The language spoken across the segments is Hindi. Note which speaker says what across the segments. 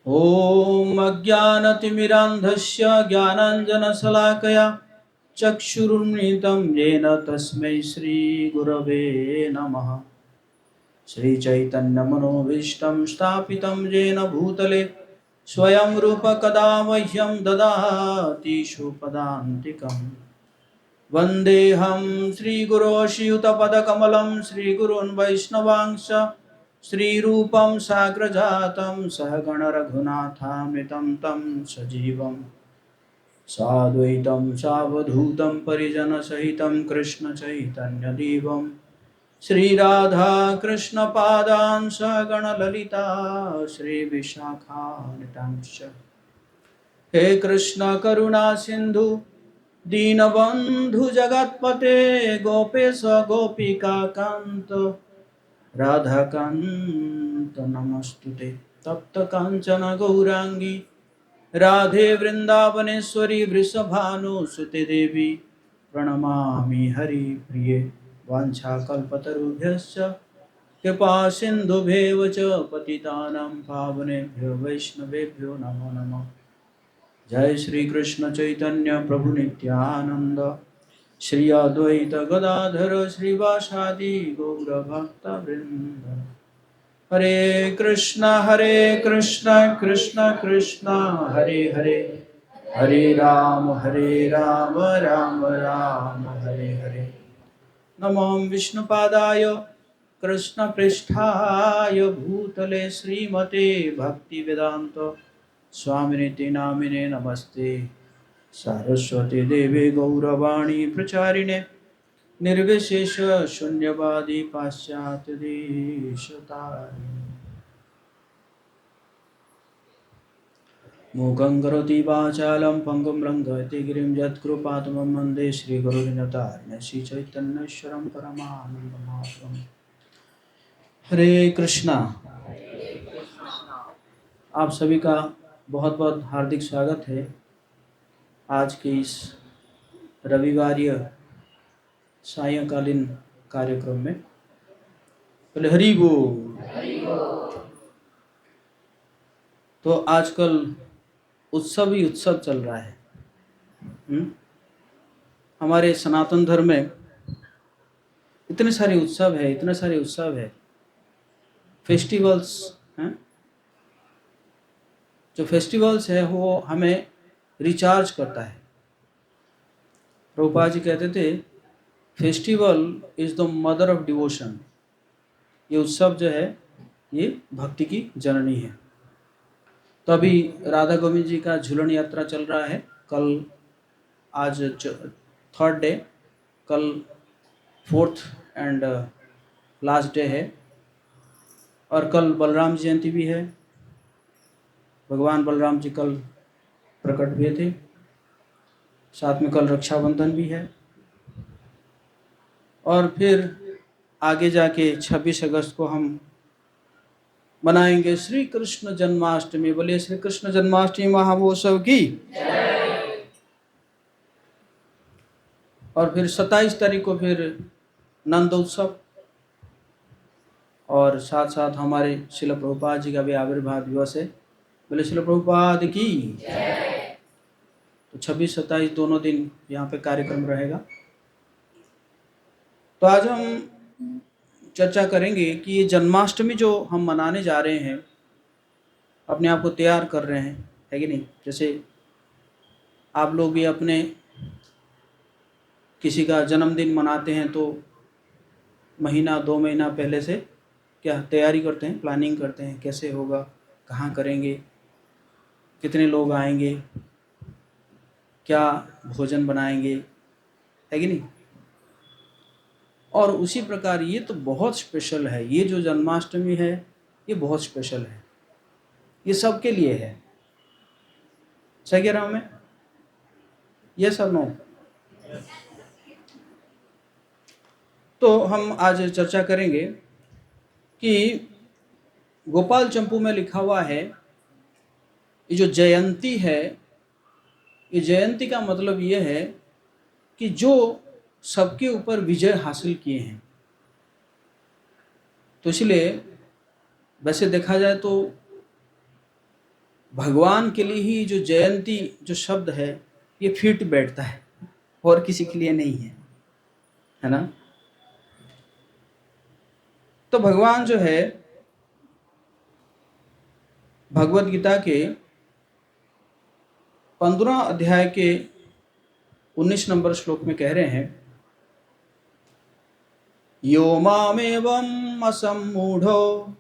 Speaker 1: ॐ अज्ञानतिमिरान्धस्य ज्ञानाञ्जनशलाकया चक्षुरुन्मिलितं येन तस्मै श्रीगुरवे नमः। श्रीचैतन्यमनोभीष्टं स्थापितं येन भूतले स्वयं रूप कदा मह्यं ददाति शुपदान्तिकम्। वन्देऽहं श्रीगुरो श्रीयुतपदकमलं श्रीगुरून् वैष्णवांश्च श्रीरूपं साग्रजातं सहगण रघुनाथामृतं तं सजीवं साद्वैतं सावधूतं परिजनसहितं कृष्णचैतन्यदेवं श्रीराधा कृष्णपादान् सहगण ललिता श्रीविशाखान्वितांश्च। हे कृष्ण करुणा सिंधु दीनबंधु जगतपते गोपेश गोपिका कांत राधा कांत नमस्तुते। तप्त कांचन गौरांगी राधे वृंदावनेश्वरी वृषभानुसुते देवी प्रणमामि हरिप्रिये। वाञ्छाकल्पतरुभ्यश्च कृपा सिन्धुभ्येव च पतितानां पावनेभ्यो वैष्णवेभ्यो नमो नमः। जय श्री कृष्ण चैतन्य प्रभु नित्यानंद श्री अद्वैत गदाधर श्रीवासादि गौर भक्त वृंद। हरे कृष्ण कृष्ण कृष्ण हरे हरे, हरे राम राम राम हरे हरे। नमो विष्णुपादाय कृष्ण पृष्ठाय भूतले श्रीमते भक्तिवेदांत स्वामिनिति नामिने नमस्ते। सारस्वती देवी गौरवाणी प्रचारिणे निर्विशेष शून्यवादी पाश्चात्य देशतारिणे। मूकं करोति वाचालं पङ्गुं लङ्घयति गिरिं यत्कृपातमं वन्दे श्रीगुरुविनतारिणे श्रीचैतन्येश्वरं परमानन्दमाधवम्। हरे कृष्णा। आप सभी का बहुत बहुत हार्दिक स्वागत है आज के इस रविवारीय सायंकालीन कार्यक्रम में। पहले हरि बोल। तो आजकल उत्सव ही उत्सव चल रहा है। हमारे सनातन धर्म में इतने सारे उत्सव है, फेस्टिवल्स हैं। जो फेस्टिवल्स है वो हमें रिचार्ज करता है। प्रभुपाद जी कहते थे festival is the mother of devotion. ये उत्सव जो है ये भक्ति की जननी है। तो अभी राधा गोविंद जी का झूलन यात्रा चल रहा है। कल आज थर्ड डे, कल फोर्थ एंड लास्ट डे है और कल बलराम जयंती भी है। भगवान बलराम जी कल प्रकट हुए थे। साथ में कल रक्षाबंधन भी है और फिर आगे जाके 26 अगस्त को हम मनाएंगे श्री कृष्ण जन्माष्टमी। बोलिए श्री कृष्ण जन्माष्टमी महामहोत्सव की। और फिर 27 तारीख को फिर नंद उत्सव और साथ साथ हमारे श्रील प्रभुपाद जी का भी आविर्भाव दिवस है। बोले श्रील प्रभुपाद की। तो 26-27 दोनों दिन यहाँ पे कार्यक्रम रहेगा। तो आज हम चर्चा करेंगे कि ये जन्माष्टमी जो हम मनाने जा रहे हैं, अपने आप को तैयार कर रहे हैं, है कि नहीं। जैसे आप लोग भी अपने किसी का जन्मदिन मनाते हैं तो महीना 2 महीना पहले से क्या तैयारी करते हैं, प्लानिंग करते हैं, कैसे होगा, कहाँ करेंगे, कितने लोग आएंगे, क्या भोजन बनाएंगे, है कि नहीं। और उसी प्रकार ये तो बहुत स्पेशल है। ये जो जन्माष्टमी है ये बहुत स्पेशल है, ये सबके लिए है। सही कह रहा हूँ मैं? यस और नो? तो हम आज चर्चा करेंगे कि गोपाल चंपू में लिखा हुआ है ये जो जयंती है, ये जयंती का मतलब ये है कि जो सबके ऊपर विजय हासिल किए हैं। तो इसलिए वैसे देखा जाए तो भगवान के लिए ही जो जयंती जो शब्द है ये फिट बैठता है, और किसी के लिए नहीं है ना। तो भगवान जो है भगवत गीता के 15 अध्याय के 19 नंबर श्लोक में कह रहे हैं, यो मामेवम् असम्मूढ़ो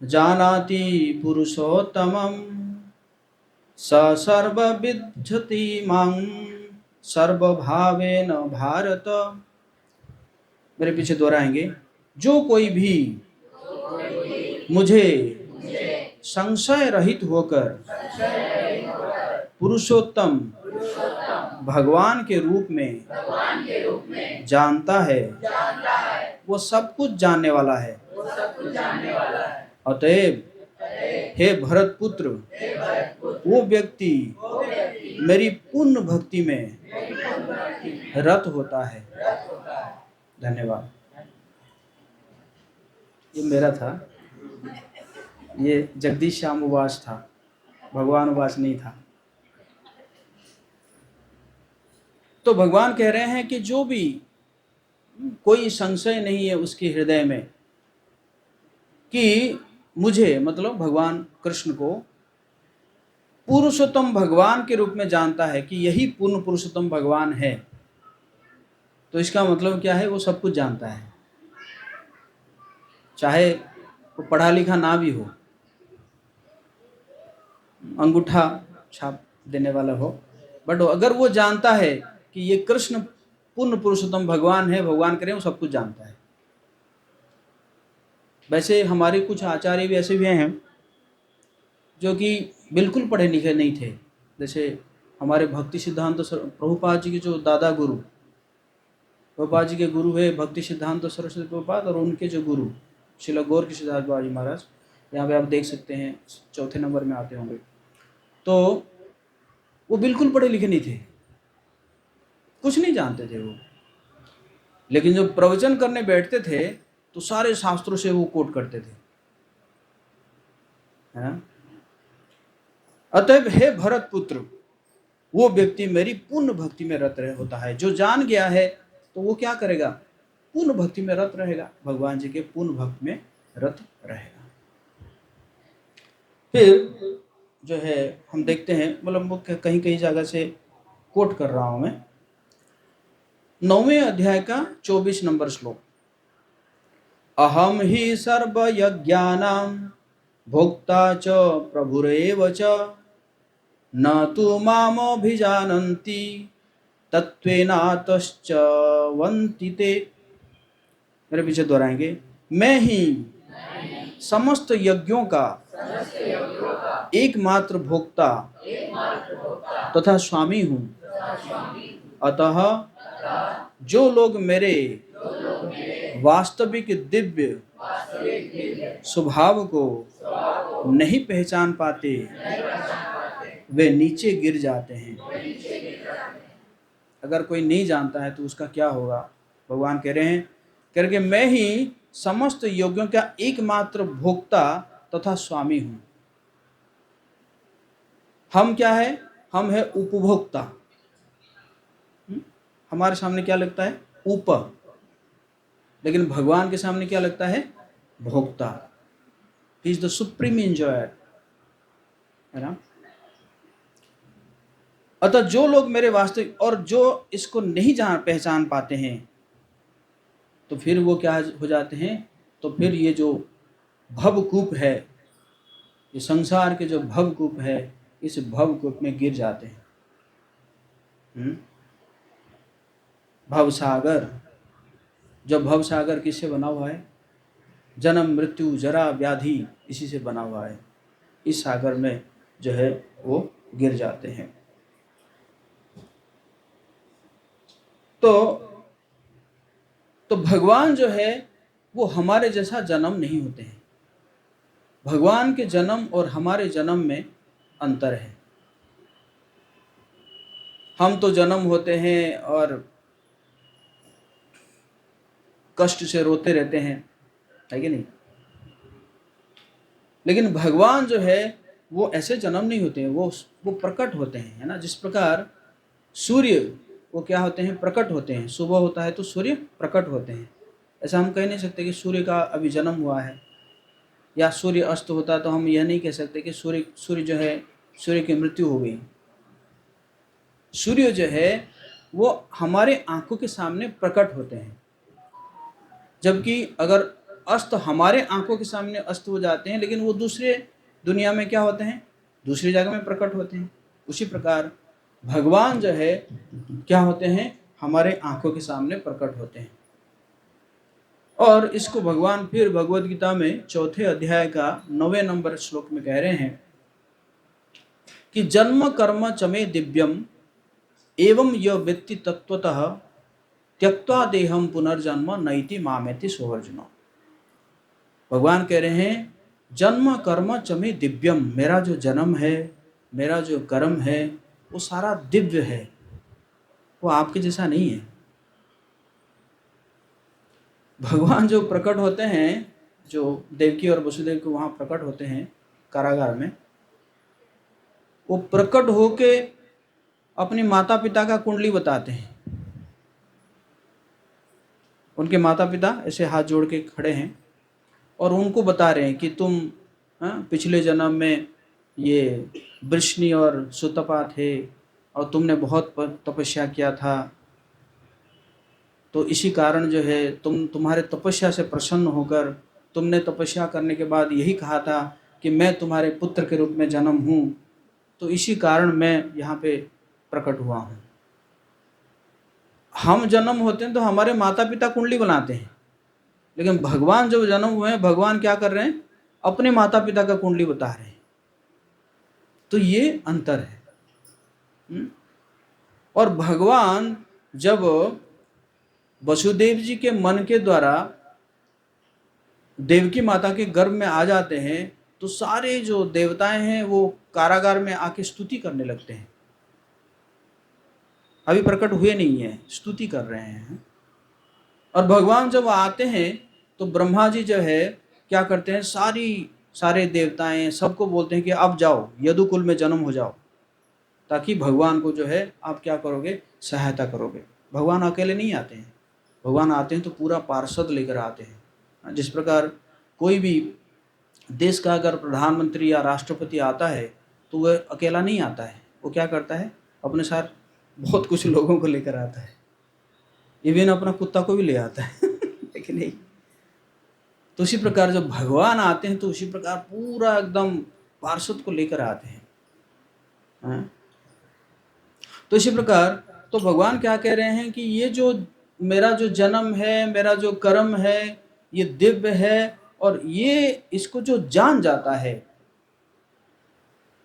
Speaker 1: जानाति पुरुषोत्तमं स सर्वविद्यति मां सर्वभावेन भारत। मेरे पीछे दोहराएंगे, जो कोई भी मुझे संशय रहित होकर पुरुषोत्तम भगवान के रूप में जानता है, वो सब कुछ जानने वाला है। अतएव हे भरत पुत्र, वो व्यक्ति मेरी पूर्ण भक्ति में रत होता है। धन्यवाद। ये मेरा था, ये जगदीश श्याम उवास था, भगवान उवास नहीं था। तो भगवान कह रहे हैं कि जो भी कोई संशय नहीं है उसके हृदय में कि मुझे, मतलब भगवान कृष्ण को पुरुषोत्तम भगवान के रूप में जानता है कि यही पूर्ण पुरुषोत्तम भगवान है, तो इसका मतलब क्या है, वो सब कुछ जानता है। चाहे वो पढ़ा लिखा ना भी हो, अंगूठा छाप देने वाला हो, बट अगर वो जानता है कि ये कृष्ण पूर्ण पुरुषोत्तम भगवान है, भगवान करें, वो सब कुछ जानता है। वैसे हमारे कुछ आचार्य भी ऐसे भी हैं जो कि बिल्कुल पढ़े लिखे नहीं थे। जैसे हमारे भक्ति सिद्धांत प्रभुपाद जी के जो दादा गुरु, प्रभुपाद जी के गुरु है भक्ति सिद्धांत सरस्वती प्रभुपाद, और उनके जो गुरु श्रील गौर किशोरदास बाबा जी महाराज, यहाँ पे आप देख सकते हैं 4थे नंबर में आते होंगे। तो वो बिल्कुल पढ़े लिखे नहीं थे, कुछ नहीं जानते थे वो, लेकिन जब प्रवचन करने बैठते थे तो सारे शास्त्रों से वो कोट करते थे, है ना। अतएव हे भरत पुत्र, वो व्यक्ति मेरी पूर्ण भक्ति में रत रह होता है। जो जान गया है तो वो क्या करेगा, पूर्ण भक्ति में रत रहेगा, भगवान जी के पूर्ण भक्ति में रत रहेगा। फिर जो है हम देखते हैं, मतलब कहीं कहीं जगह से कोट कर रहा हूं मैं, 9वें अध्याय का 24 नंबर श्लोक, अहम ही सर्व यज्ञानां भोक्ता च प्रभुरेव च न तु मामभिजानन्ति तत्त्वेनातश्चवन्ति ते। मेरे पीछे दोहराएंगे, मैं ही समस्त यज्ञों का एकमात्र भोक्ता तथा स्वामी हूँ। अतः जो लोग मेरे वास्तविक दिव्य स्वभाव को नहीं पहचान पाते वे नीचे गिर जाते हैं। अगर कोई नहीं जानता है तो उसका क्या होगा, भगवान कह रहे हैं, करके मैं ही समस्त योगियों का एकमात्र भोक्ता तथा स्वामी हूं। हम क्या है, हम है उपभोक्ता। हमारे सामने क्या लगता है, उप, लेकिन भगवान के सामने क्या लगता है, भोक्ता। He is the supreme enjoyer, है ना। अतः जो लोग मेरे वास्तविक, और जो इसको नहीं पहचान पाते हैं तो फिर वो क्या हो जाते हैं, तो फिर ये जो भवकूप है, ये संसार के जो भवकूप है, इस भवकूप में गिर जाते हैं। भवसागर, जो भवसागर किससे बना हुआ है, जन्म मृत्यु जरा व्याधि इसी से बना हुआ है। इस सागर में जो है वो गिर जाते हैं। तो भगवान जो है वो हमारे जैसा जन्म नहीं होते हैं। भगवान के जन्म और हमारे जन्म में अंतर है। हम तो जन्म होते हैं और कष्ट से रोते रहते हैं, है कि नहीं। लेकिन भगवान जो है वो ऐसे जन्म नहीं होते हैं, वो प्रकट होते हैं, है ना। जिस प्रकार सूर्य वो क्या होते हैं, प्रकट होते हैं। सुबह होता है तो सूर्य प्रकट होते हैं। ऐसा हम कह नहीं सकते कि सूर्य का अभी जन्म हुआ है, या सूर्य अस्त होता तो हम यह नहीं कह सकते कि सूर्य जो है, सूर्य की मृत्यु हो गई। सूर्य जो है वो हमारे आंखों के सामने प्रकट होते हैं, जबकि अगर अस्त हमारे आंखों के सामने अस्त हो जाते हैं, लेकिन वो दूसरे दुनिया में क्या होते हैं, दूसरी जगह में प्रकट होते हैं। उसी प्रकार भगवान जो है क्या होते हैं, हमारे आंखों के सामने प्रकट होते हैं। और इसको भगवान फिर भगवद गीता में 4थे अध्याय का 9वें नंबर श्लोक में कह रहे हैं कि जन्म कर्म चमे दिव्यम एवं य व्यक्ति तत्वतः त्यक्त्वा देहम पुनर्जन्म नैति मामेति सोऽर्जुन। भगवान कह रहे हैं जन्म कर्म चमे दिव्यम, मेरा जो जन्म है, मेरा जो कर्म है, वो सारा दिव्य है, वो आपके जैसा नहीं है। भगवान जो प्रकट होते हैं, जो देवकी और वसुदेव को वहाँ प्रकट होते हैं कारागार में, वो प्रकट होके अपने माता पिता का कुंडली बताते हैं। उनके माता पिता ऐसे हाथ जोड़ के खड़े हैं और उनको बता रहे हैं कि तुम पिछले जन्म में ये वृष्णि और सुतपा थे और तुमने बहुत तपस्या किया था, तो इसी कारण जो है तुम्हारे तपस्या से प्रसन्न होकर तुमने तपस्या करने के बाद यही कहा था कि मैं तुम्हारे पुत्र के रूप में जन्म हूँ, तो इसी कारण मैं यहाँ पे प्रकट हुआ हूँ। हम जन्म होते हैं तो हमारे माता पिता कुंडली बनाते हैं, लेकिन भगवान जब जन्म हुए हैं, भगवान क्या कर रहे हैं, अपने माता पिता का कुंडली बता रहे हैं। तो ये अंतर है। और भगवान जब वसुदेव जी के मन के द्वारा देवकी माता के गर्भ में आ जाते हैं, तो सारे जो देवताएं हैं वो कारागार में आके स्तुति करने लगते हैं। अभी प्रकट हुए नहीं है, स्तुति कर रहे हैं। और भगवान जब आते हैं तो ब्रह्मा जी जो है क्या करते हैं, सारे देवताएं सबको बोलते हैं कि अब जाओ यदुकुल में जन्म हो जाओ, ताकि भगवान को जो है आप क्या करोगे, सहायता करोगे। भगवान अकेले नहीं आते हैं, भगवान आते हैं तो पूरा पार्षद लेकर आते हैं। जिस प्रकार कोई भी देश का अगर प्रधानमंत्री या राष्ट्रपति आता है तो वह अकेला नहीं आता है, वो क्या करता है, अपने साथ बहुत कुछ लोगों को लेकर आता है, इवन अपना कुत्ता को भी ले आता है लेकिन नहीं। तो उसी प्रकार जब भगवान आते हैं तो उसी प्रकार पूरा एकदम पार्षद को लेकर आते हैं। तो इसी प्रकार तो भगवान क्या कह रहे हैं कि ये जो मेरा जो जन्म है, मेरा जो कर्म है, ये दिव्य है, और ये इसको जो जान जाता है,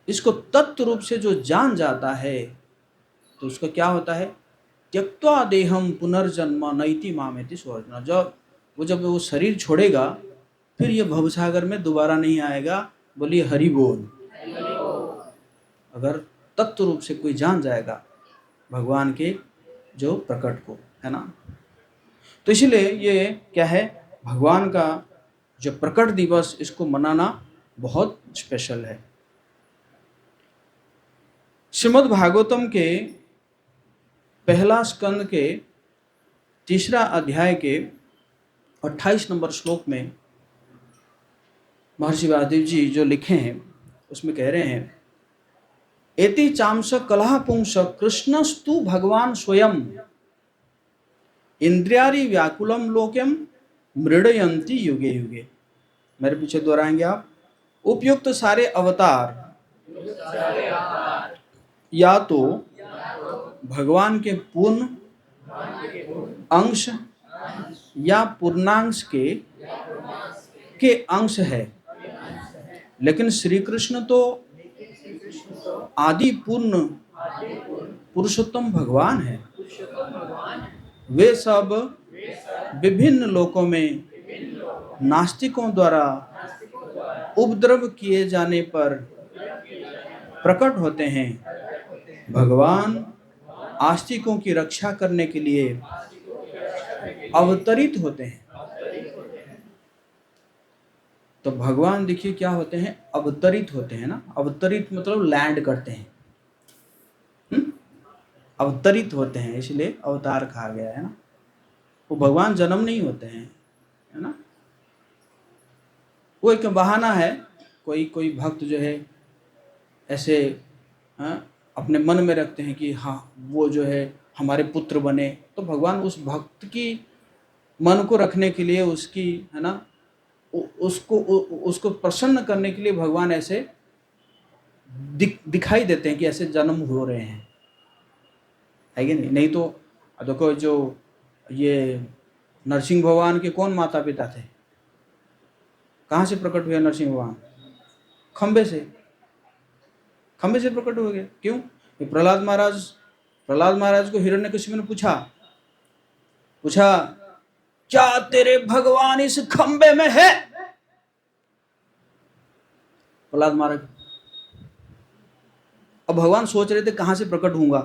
Speaker 1: इसको तत्व रूप से जो जान जाता है, तो उसका क्या होता है, त्यक्त्वा देहम पुनर्जन्म नैति मामेति सोऽर्जुन। जब वो शरीर छोड़ेगा फिर ये भवसागर में दोबारा नहीं आएगा। बोलिए हरि बोल। अगर तत्व रूप से कोई जान जाएगा भगवान के जो प्रकट को, है ना। तो इसलिए ये क्या है, भगवान का जो प्रकट दिवस, इसको मनाना बहुत स्पेशल है। श्रीमद् भागवतम के पहला स्कंद के 3रा अध्याय के 28 नंबर श्लोक में महर्षि वासुदेव जी जो लिखे हैं उसमें कह रहे हैं, एति चांस कलह पुंस कृष्णस्तु भगवान स्वयं इंद्रियारि व्याकुलम लोकम मृडयंती युगे युगे। मेरे पीछे दोहराएंगे आप। उपयुक्त सारे अवतार या तो भगवान के पूर्ण अंश या पूर्णांश के अंश है, लेकिन श्री कृष्ण तो आदि पूर्ण पुरुषोत्तम भगवान है। वे सब विभिन्न लोकों में नास्तिकों द्वारा उपद्रव किए जाने पर प्रकट होते हैं। भगवान आस्तिकों की रक्षा करने के लिए अवतरित होते हैं। तो भगवान देखिए क्या होते हैं, अवतरित होते हैं ना, अवतरित मतलब लैंड करते हैं, अवतरित होते हैं, इसलिए अवतार कहा गया है ना। वो भगवान जन्म नहीं होते हैं, है ना, वो एक बहाना है। कोई कोई भक्त जो है ऐसे, हाँ, अपने मन में रखते हैं कि हाँ वो जो है हमारे पुत्र बने, तो भगवान उस भक्त की मन को रखने के लिए, उसकी, है ना, उसको प्रसन्न करने के लिए भगवान ऐसे दिखाई देते हैं कि ऐसे जन्म हो रहे हैं, है कि नहीं। नहीं तो देखो, जो ये नरसिंह भगवान के कौन माता पिता थे, कहाँ से प्रकट हुए नरसिंह भगवान? खंबे से, खंबे से प्रकट हो गए। क्यों? ये प्रहलाद महाराज को हिरण्यकशिपु ने पूछा क्या तेरे भगवान इस खंबे में है? प्रहलाद महाराज, अब भगवान सोच रहे थे कहाँ से प्रकट होऊंगा,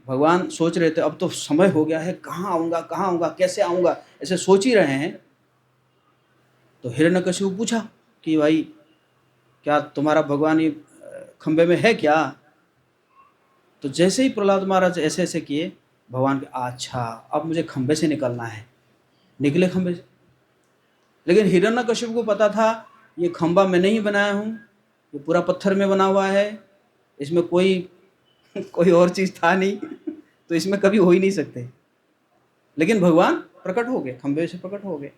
Speaker 1: भगवान सोच रहे थे अब तो समय हो गया है, कहाँ आऊंगा, कैसे आऊंगा, ऐसे सोच ही रहे हैं। तो हिरण्यकशिपु पूछा कि भाई क्या तुम्हारा भगवान ये खंबे में है क्या? तो जैसे ही प्रहलाद महाराज ऐसे ऐसे किए, भगवान के अच्छा अब मुझे खंबे से निकलना है, निकले खंबे से। लेकिन हिरण्यकशिपु को पता था ये खंबा मैं नहीं बनाया हूँ, ये पूरा पत्थर में बना हुआ है, इसमें कोई और चीज़ था नहीं, तो इसमें कभी हो ही नहीं सकते। लेकिन भगवान प्रकट हो गए, खंबे से प्रकट हो गए।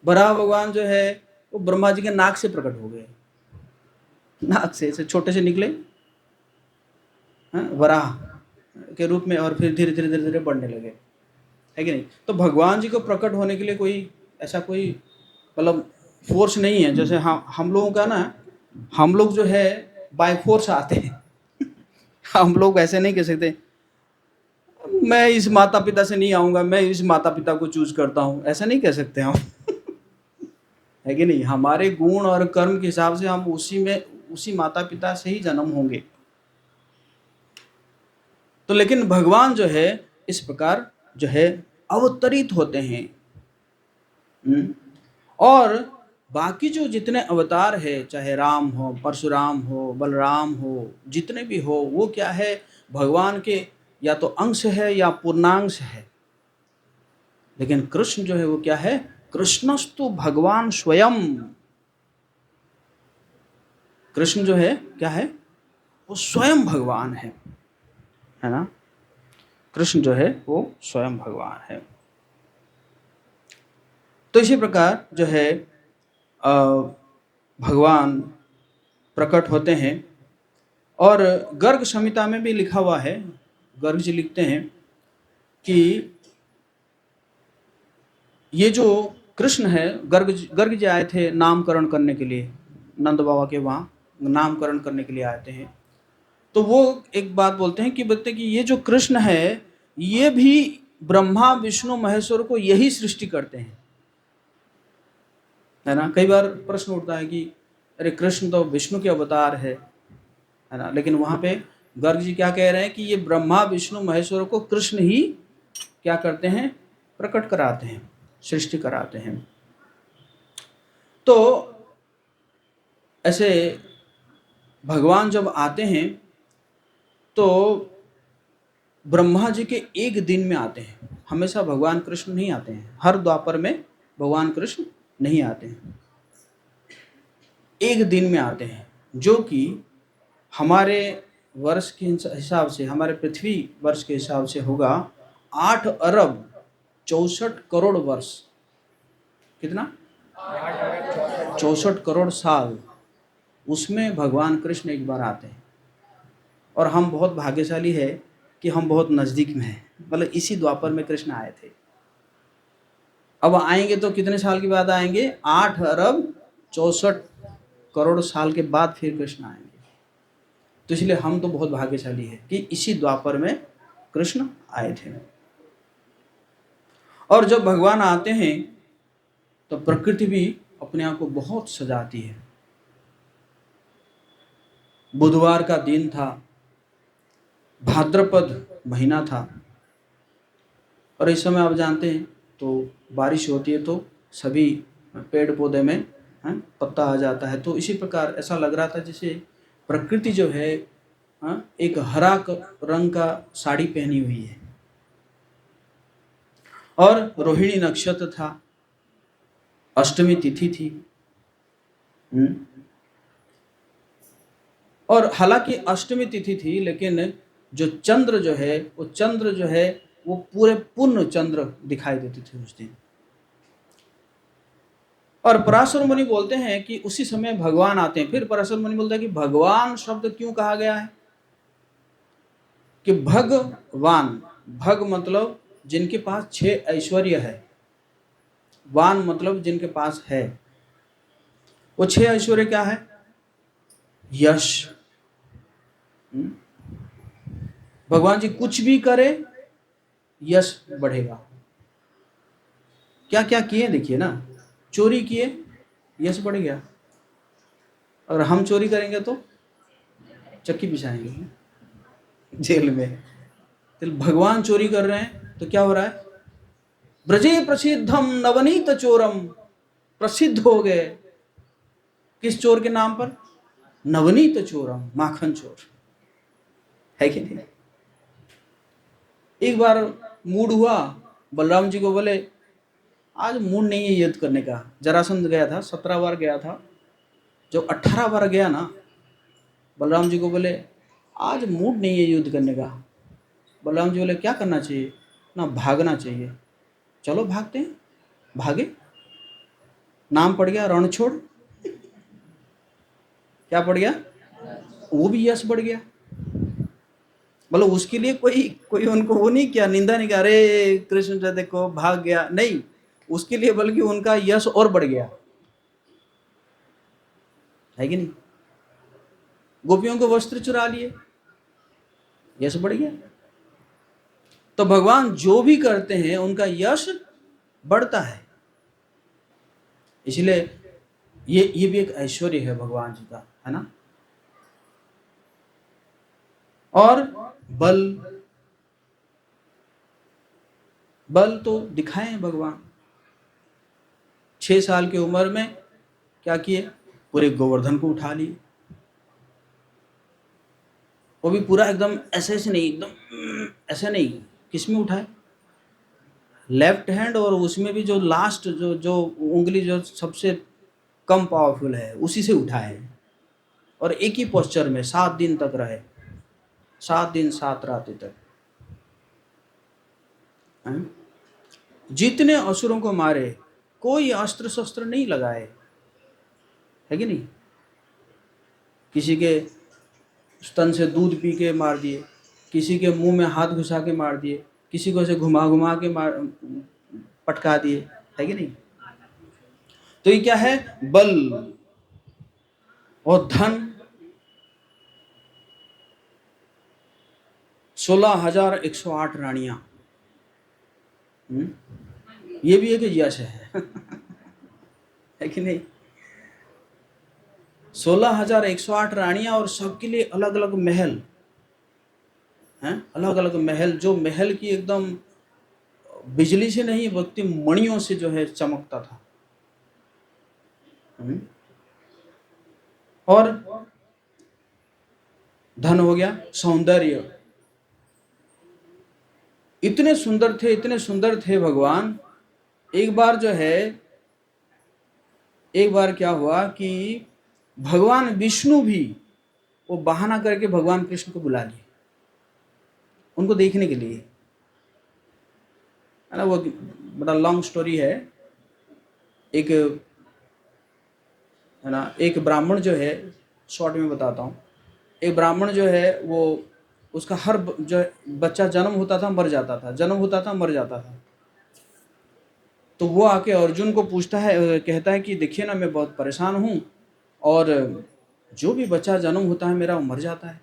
Speaker 1: बराह भगवान जो है वो ब्रह्मा जी के नाक से प्रकट हो गए, नाक से ऐसे छोटे से निकले, वराह के रूप में, और फिर धीरे धीरे धीरे धीरे बढ़ने लगे, है कि नहीं। तो भगवान जी को प्रकट होने के लिए कोई ऐसा कोई मतलब फोर्स नहीं है। जैसे हम लोगों का ना, हम लोग जो है बाय फोर्स आते हैं हम लोग ऐसे नहीं कह सकते मैं इस माता पिता से नहीं आऊंगा, मैं इस माता पिता को चूज करता हूं, ऐसा नहीं कह सकते हम है कि नहीं। हमारे गुण और कर्म के हिसाब से हम उसी माता पिता से ही जन्म होंगे। तो लेकिन भगवान जो है इस प्रकार जो है अवतरित होते हैं। और बाकी जो जितने अवतार है, चाहे राम हो, परशुराम हो, बलराम हो, जितने भी हो, वो क्या है, भगवान के या तो अंश है या पूर्णांश है। लेकिन कृष्ण जो है वो क्या है, कृष्णस्तु भगवान स्वयं। कृष्ण जो है क्या है, वो स्वयं भगवान है ना। कृष्ण जो है वो स्वयं भगवान है। तो इसी प्रकार जो है भगवान प्रकट होते हैं। और गर्ग संहिता में भी लिखा हुआ है, गर्ग जी लिखते हैं कि ये जो कृष्ण है, गर्ग जी आए थे नामकरण करने के लिए, नंद बाबा के वहाँ नामकरण करने के लिए आए थे। तो वो एक बात बोलते हैं कि ये जो कृष्ण है ये भी ब्रह्मा विष्णु महेश्वर को यही सृष्टि करते हैं, है ना। कई बार प्रश्न उठता है कि अरे कृष्ण तो विष्णु के अवतार है ना। लेकिन वहाँ पे गर्ग जी क्या कह रहे हैं कि ये ब्रह्मा विष्णु महेश्वर को कृष्ण ही क्या करते हैं, प्रकट कराते हैं, सृष्टि कराते हैं। तो ऐसे भगवान जब आते हैं तो ब्रह्मा जी के एक दिन में आते हैं, हमेशा भगवान कृष्ण नहीं आते हैं, हर द्वापर में भगवान कृष्ण नहीं आते हैं, एक दिन में आते हैं, जो कि हमारे वर्ष के हिसाब से, हमारे पृथ्वी वर्ष के हिसाब से होगा 8 अरब 64 करोड़ वर्ष। कितना? 64 करोड़ साल, उसमें भगवान कृष्ण एक बार आते हैं। और हम बहुत भाग्यशाली है कि हम बहुत नज़दीक में हैं, मतलब इसी द्वापर में कृष्ण आए थे। अब आएंगे तो कितने साल के बाद आएंगे? 8 अरब 64 करोड़ साल के बाद फिर कृष्ण आएंगे। तो इसलिए हम तो बहुत भाग्यशाली है कि इसी द्वापर में कृष्ण आए थे। और जब भगवान आते हैं तो प्रकृति भी अपने आप को बहुत सजाती है। बुधवार का दिन था, भाद्रपद महीना था, और इस समय आप जानते हैं तो बारिश होती है, तो सभी पेड़ पौधे में पत्ता आ जाता है। तो इसी प्रकार ऐसा लग रहा था जैसे प्रकृति जो है एक हरा रंग का साड़ी पहनी हुई है, और रोहिणी नक्षत्र था, अष्टमी तिथि थी। और हालांकि अष्टमी तिथि थी, लेकिन जो चंद्र जो है वो पूरे पूर्ण चंद्र दिखाई देते थे उस दिन। और पराशर मुनि बोलते हैं कि उसी समय भगवान आते हैं। फिर पराशर मुनि बोलते हैं कि भगवान शब्द क्यों कहा गया है, कि भगवान, भग मतलब जिनके पास 6 ऐश्वर्य है, वान मतलब जिनके पास है। वो 6 ऐश्वर्य क्या है? यश। भगवान जी कुछ भी करे यश बढ़ेगा। क्या क्या किए देखिए ना, चोरी किए यश बढ़ गया, और हम चोरी करेंगे तो चक्की पिसाएंगे जेल में। तो भगवान चोरी कर रहे हैं तो क्या हो रहा है? ब्रजे प्रसिद्धम नवनीत चोरम, प्रसिद्ध हो गए किस चोर के नाम पर? नवनीत चोरम, माखन चोर, है कि नहीं? एक बार मूड हुआ, बलराम जी को बोले आज मूड नहीं है युद्ध करने का। जरासंध गया था, 17 बार गया था। जब 18 बार गया ना, बलराम जी को बोले आज मूड नहीं है युद्ध करने का। बलराम जी बोले क्या करना चाहिए? ना भागना चाहिए। चलो भागते हैं। भागे, नाम पड़ गया रणछोड़। क्या पड़ गया? वो भी यश बढ़ गया। मतलब उसके लिए कोई कोई उनको वो नहीं किया, निंदा नहीं किया, अरे कृष्ण जी देखो भाग गया, नहीं, उसके लिए बल्कि उनका यश और बढ़ गया, है कि नहीं? गोपियों के वस्त्र चुरा लिए, यश बढ़ गया। तो भगवान जो भी करते हैं उनका यश बढ़ता है। इसलिए ये भी एक ऐश्वर्य है भगवान जी का, है ना। और बल, बल तो दिखाए हैं भगवान। 6 साल की उम्र में क्या किए? पूरे गोवर्धन को उठा लिए। वो भी पूरा एकदम ऐसे नहीं, एकदम ऐसे नहीं। किस में उठाए? लेफ्ट हैंड, और उसमें भी जो लास्ट जो उंगली जो सबसे कम पावरफुल है उसी से उठाए, और एक ही पोस्चर में 7 दिन तक रहे, 7 दिन 7 रातें तक। जितने असुरों को मारे, कोई अस्त्र शस्त्र नहीं लगाए, है कि नहीं? किसी के स्तन से दूध पी के मार दिए, किसी के मुंह में हाथ घुसा के मार दिए, किसी को ऐसे घुमा घुमा के पटका दिए, है कि नहीं? तो ये क्या है? बल और धन। 16,108 रानियां, ये भी एक यश है है कि नहीं? 16,108 रानियां, और सबके लिए अलग अलग महल हैं, अलग अलग महल, जो महल की एकदम बिजली से नहीं बल्कि मणियों से जो है चमकता था। और धन हो गया, सौंदर्य, इतने सुंदर थे, इतने सुंदर थे भगवान। एक बार जो है, एक बार क्या हुआ कि भगवान विष्णु भी वो बहाना करके भगवान कृष्ण को बुला लिए उनको देखने के लिए, है ना। वो बड़ा लॉन्ग स्टोरी है। एक, है ना, एक ब्राह्मण जो है, शॉर्ट में बताता हूँ। एक ब्राह्मण जो है वो, उसका हर जो बच्चा जन्म होता था मर जाता था, जन्म होता था मर जाता था। तो वो आके अर्जुन को पूछता है, कहता है कि देखिए ना मैं बहुत परेशान हूँ, और जो भी बच्चा जन्म होता है मेरा वो मर जाता है।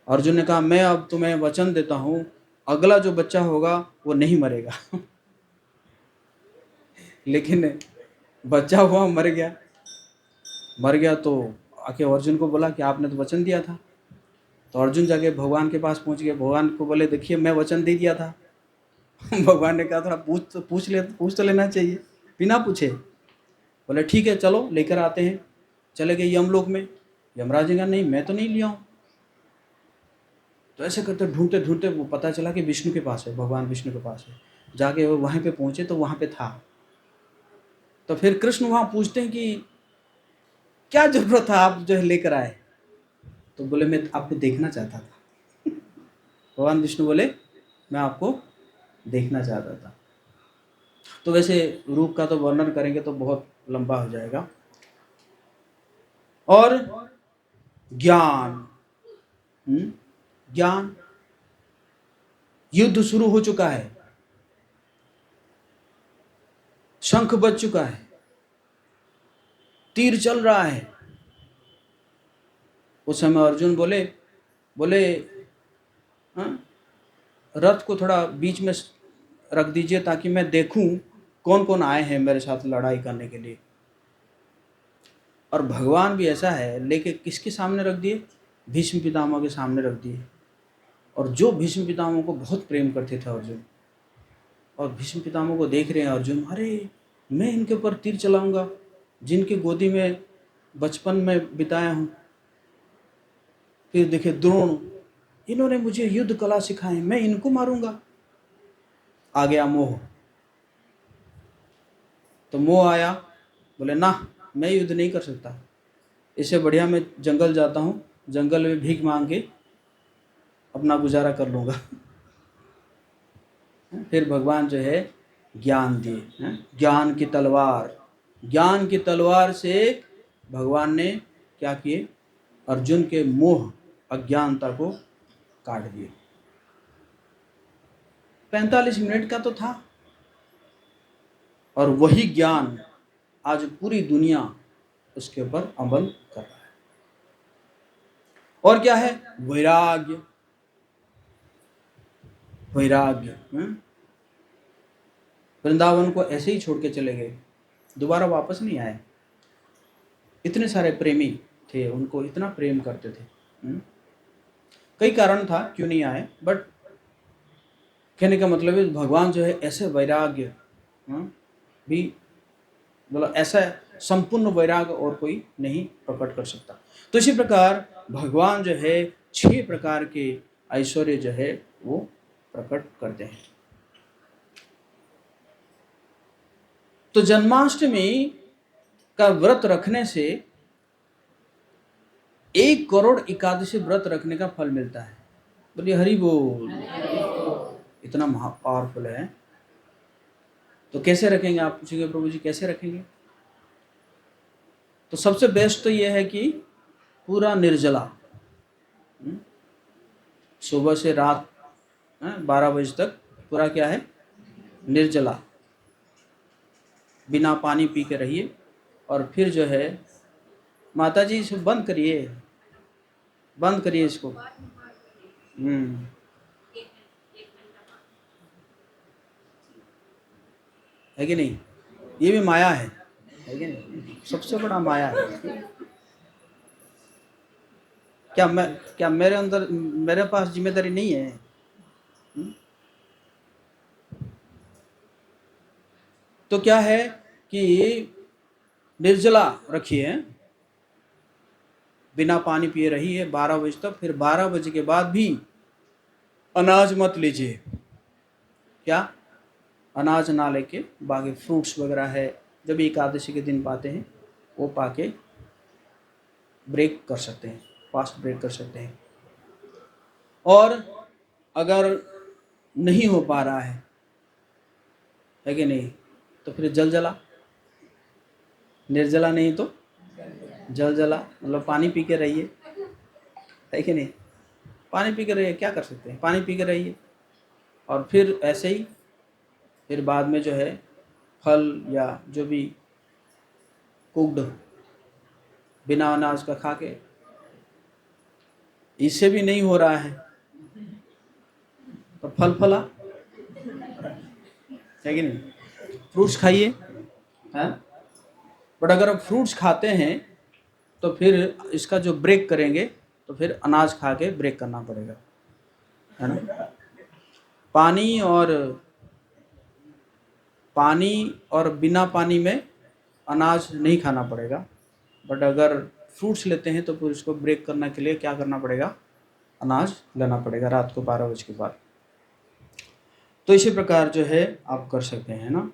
Speaker 1: अर्जुन ने कहा मैं अब तुम्हें वचन देता हूँ, अगला जो बच्चा होगा वो नहीं मरेगा लेकिन बच्चा हुआ, मर गया। मर गया तो आके अर्जुन को बोला कि आपने तो वचन दिया था। तो अर्जुन जाके भगवान के पास पहुंच गए, भगवान को बोले देखिए मैं वचन दे दिया था भगवान ने कहा थोड़ा पूछ तो लेना चाहिए, बिना पूछे। बोले ठीक है चलो लेकर आते हैं। चले गए यमलोक में। यमराज ने कहा नहीं मैं तो नहीं लिया हूँ। तो ऐसे करते ढूंढते ढूंढते वो पता चला कि विष्णु के पास है, भगवान विष्णु के पास है। जाके वो वहीं पे पहुंचे तो वहाँ पे था। तो फिर कृष्ण वहाँ पूछते हैं कि क्या जरूरत था आप जो है लेकर आए। तो बोले मैं आपको देखना चाहता था। भगवान विष्णु बोले मैं आपको देखना चाहता था। तो वैसे रूप का तो वर्णन करेंगे तो बहुत लंबा हो जाएगा। और ज्ञान, ज्ञान, युद्ध शुरू हो चुका है, शंख बज चुका है, तीर चल रहा है। उस समय अर्जुन बोले बोले हाँ, रथ को थोड़ा बीच में रख दीजिए ताकि मैं देखूं कौन कौन आए हैं मेरे साथ लड़ाई करने के लिए। और भगवान भी ऐसा है, लेके किसके सामने रख दिए? भीष्म पितामह के सामने रख दिए। और जो भीष्म पितामह को बहुत प्रेम करते थे अर्जुन, और भीष्म पितामह को देख रहे हैं अर्जुन, अरे मैं इनके ऊपर तीर चलाऊंगा जिनकी गोदी में बचपन में बिताया हूँ। फिर देखे द्रोण, इन्होंने मुझे युद्ध कला सिखाई, मैं इनको मारूंगा। आ गया मोह। तो मोह आया, बोले ना मैं युद्ध नहीं कर सकता, इससे बढ़िया मैं जंगल जाता हूँ, जंगल में भीख मांग के अपना गुजारा कर लूँगा। फिर भगवान जो है ज्ञान दिए, ज्ञान की तलवार। ज्ञान की तलवार से भगवान ने क्या किए? अर्जुन के मोह अज्ञानता को काट दिए। 45 मिनट का तो था, और वही ज्ञान आज पूरी दुनिया उसके ऊपर अमल कर रहा है। और क्या है? वैराग्य। वैराग्य, वृंदावन को ऐसे ही छोड़ के चले गए, दोबारा वापस नहीं आए। इतने सारे प्रेमी थे, उनको इतना प्रेम करते थे। कई कारण था क्यों नहीं आए, बट कहने का मतलब है भगवान जो है ऐसे वैराग्य भी, मतलब ऐसा संपूर्ण वैराग्य और कोई नहीं प्रकट कर सकता। तो इसी प्रकार भगवान जो है 6 प्रकार के ऐश्वर्य जो है वो प्रकट करते हैं। तो जन्माष्टमी का व्रत रखने से 1 करोड़ एकादशी व्रत रखने का फल मिलता है। बोलिए हरि बोल। इतना पावरफुल है। तो कैसे रखेंगे? आप पूछेंगे प्रभु जी कैसे रखेंगे? तो सबसे बेस्ट तो यह है कि पूरा निर्जला, सुबह से रात 12 बजे तक पूरा क्या है? निर्जला, बिना पानी पी के रहिए। और फिर जो है माता जी इसको बंद करिए, बंद करिए इसको। है कि नहीं? ये भी माया है कि नहीं? सबसे बड़ा माया है। क्या मेरे अंदर, मेरे पास जिम्मेदारी नहीं है? तो क्या है कि निर्जला रखिए, बिना पानी पिए रहिए 12 बजे तक। फिर 12 बजे के बाद भी अनाज मत लीजिए। क्या? अनाज ना लेके बाकी फ्रूट्स वगैरह है, जब एकादशी के दिन पाते हैं वो पाके ब्रेक कर सकते हैं, फास्ट ब्रेक कर सकते हैं। और अगर नहीं हो पा रहा है कि नहीं, तो फिर जल जला, निर्जला नहीं तो जल जला, मतलब पानी पी के रहिए, है कि नहीं? पानी पी के रहिए, क्या कर सकते हैं, पानी पी के रहिए। और फिर ऐसे ही फिर बाद में जो है फल या जो भी कुक्ड बिना अनाज का खा के, इससे भी नहीं हो रहा है तो फल फला, है कि नहीं? फ्रूट्स खाइए, हैं? बट अगर आप फ्रूट्स खाते हैं तो फिर इसका जो ब्रेक करेंगे तो फिर अनाज खा के ब्रेक करना पड़ेगा, है ना? पानी और पानी और बिना पानी में अनाज नहीं खाना पड़ेगा, बट अगर फ्रूट्स लेते हैं तो फिर उसको ब्रेक करने के लिए क्या करना पड़ेगा, अनाज लेना पड़ेगा रात को 12 बजे के बाद। तो इसी प्रकार जो है आप कर सकते हैं ना।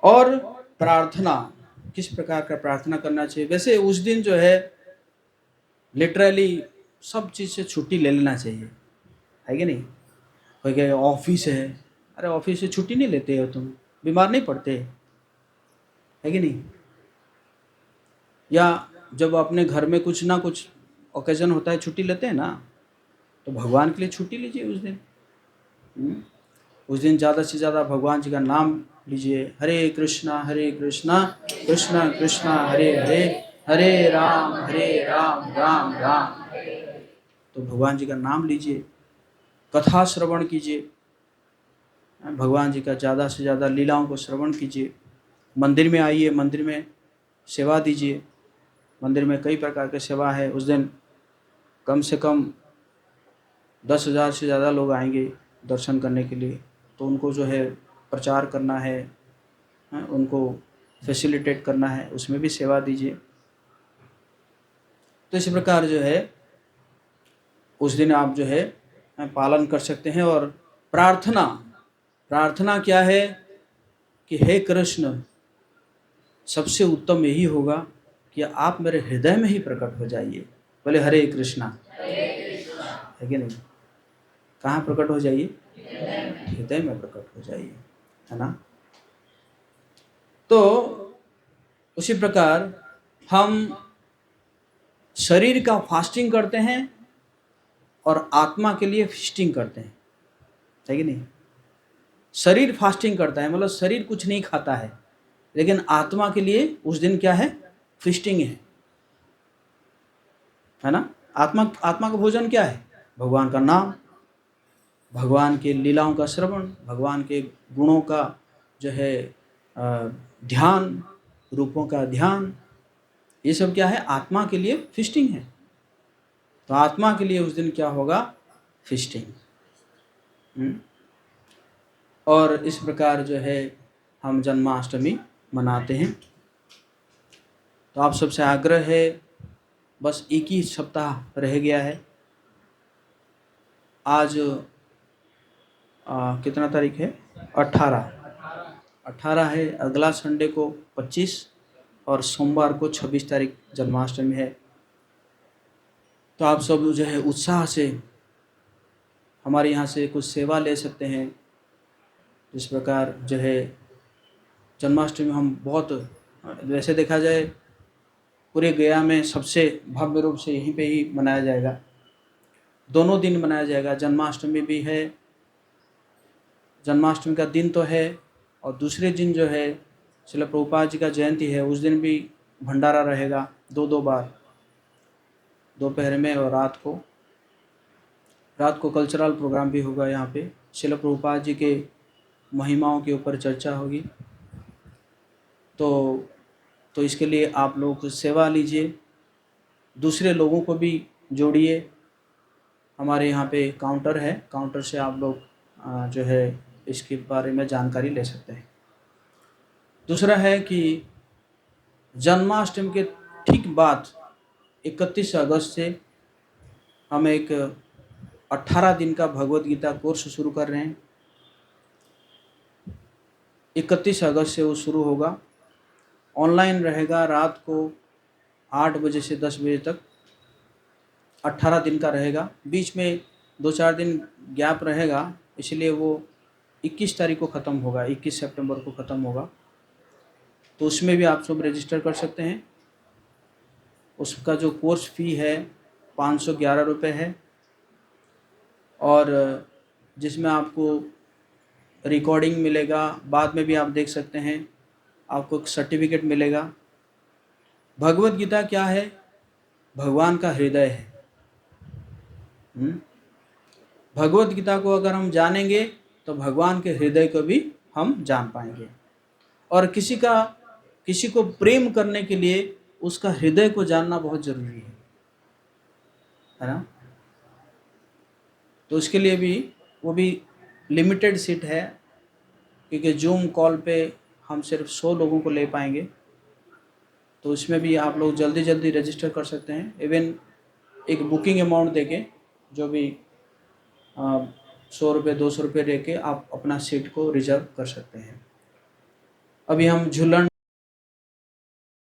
Speaker 1: और प्रार्थना, किस प्रकार का प्रार्थना करना चाहिए? वैसे उस दिन जो है लिटरली सब चीज़ से छुट्टी ले लेना चाहिए, है कि नहीं? कोई कहे ऑफिस है, अरे ऑफिस से छुट्टी नहीं लेते हो तुम, बीमार नहीं पड़ते, है कि नहीं? या जब अपने घर में कुछ ना कुछ ओकेजन होता है छुट्टी लेते हैं ना, तो भगवान के लिए छुट्टी लीजिए उस दिन। उस दिन ज़्यादा से ज़्यादा भगवान जी का नाम लीजिए, हरे कृष्णा कृष्णा कृष्णा हरे हरे, हरे राम राम राम। तो भगवान जी का नाम लीजिए, कथा श्रवण कीजिए, भगवान जी का ज़्यादा से ज़्यादा लीलाओं को श्रवण कीजिए, मंदिर में आइए, मंदिर में सेवा दीजिए। मंदिर में कई प्रकार की सेवा है, उस दिन कम से कम 10,000 से ज़्यादा लोग आएंगे दर्शन करने के लिए, तो उनको जो है प्रचार करना है, उनको फैसिलिटेट करना है, उसमें भी सेवा दीजिए। तो इसी प्रकार जो है उस दिन आप जो है पालन कर सकते हैं। और प्रार्थना, प्रार्थना क्या है कि हे कृष्ण, सबसे उत्तम यही होगा कि आप मेरे हृदय में ही प्रकट हो जाइए। बोले हरे कृष्णा, है कि नहीं? कहाँ प्रकट हो जाइए? हृदय में प्रकट हो जाइए, है ना। तो उसी प्रकार हम शरीर का फास्टिंग करते हैं और आत्मा के लिए फीस्टिंग करते हैं, है कि नहीं? शरीर फास्टिंग करता है, मतलब शरीर कुछ नहीं खाता है, लेकिन आत्मा के लिए उस दिन क्या है? फीस्टिंग है ना। आत्मा का भोजन क्या है? भगवान का नाम, भगवान के लीलाओं का श्रवण, भगवान के गुणों का जो है ध्यान, रूपों का ध्यान, ये सब क्या है? आत्मा के लिए फीस्टिंग है। तो आत्मा के लिए उस दिन क्या होगा? फीस्टिंग। और इस प्रकार जो है हम जन्माष्टमी मनाते हैं। तो आप सबसे आग्रह है, बस एक ही सप्ताह रह गया है। आज कितना तारीख है? 18 है। अगला संडे को 25 और सोमवार को 26 तारीख जन्माष्टमी है। तो आप सब जो है उत्साह से हमारे यहाँ से कुछ सेवा ले सकते हैं। जिस प्रकार जो है जन्माष्टमी हम बहुत, वैसे देखा जाए पूरे गया में सबसे भव्य रूप से यहीं पे ही मनाया जाएगा। दोनों दिन मनाया जाएगा, जन्माष्टमी भी है, जन्माष्टमी का दिन तो है, और दूसरे दिन जो है श्रील प्रभुपाद जी का जयंती है, उस दिन भी भंडारा रहेगा 2 बार, दोपहर में और रात को कल्चरल प्रोग्राम भी होगा। यहाँ पे श्रील प्रभुपाद जी के महिमाओं के ऊपर चर्चा होगी। तो इसके लिए आप लोग सेवा लीजिए, दूसरे लोगों को भी जोड़िए। हमारे यहाँ पे काउंटर है, काउंटर से आप लोग जो है इसके बारे में जानकारी ले सकते हैं। दूसरा है कि जन्माष्टमी के ठीक बाद 31 अगस्त से हम एक 18 दिन का भगवत गीता कोर्स शुरू कर रहे हैं। 31 अगस्त से वो शुरू होगा, ऑनलाइन रहेगा, रात को 8 बजे से 10 बजे तक 18 दिन का रहेगा। बीच में 2-4 दिन गैप रहेगा, इसलिए वो 21 तारीख को ख़त्म होगा, 21 सितंबर को ख़त्म होगा। तो उसमें भी आप सब रजिस्टर कर सकते हैं। उसका जो कोर्स फ़ी है 511 रुपये है, और जिसमें आपको रिकॉर्डिंग मिलेगा, बाद में भी आप देख सकते हैं, आपको एक सर्टिफिकेट मिलेगा। भगवत गीता क्या है? भगवान का हृदय है। भगवत गीता को अगर हम जानेंगे तो भगवान के हृदय को भी हम जान पाएंगे। और किसी को प्रेम करने के लिए उसका हृदय को जानना बहुत जरूरी है ना। तो उसके लिए भी वो भी लिमिटेड सीट है, क्योंकि जूम कॉल पे हम सिर्फ 100 लोगों को ले पाएंगे, तो इसमें भी आप लोग जल्दी जल्दी रजिस्टर कर सकते हैं। इवन एक बुकिंग अमाउंट देके, जो भी 100 रुपये 200 रुपये दे के आप अपना सीट को रिजर्व कर सकते हैं। अभी हम झूलन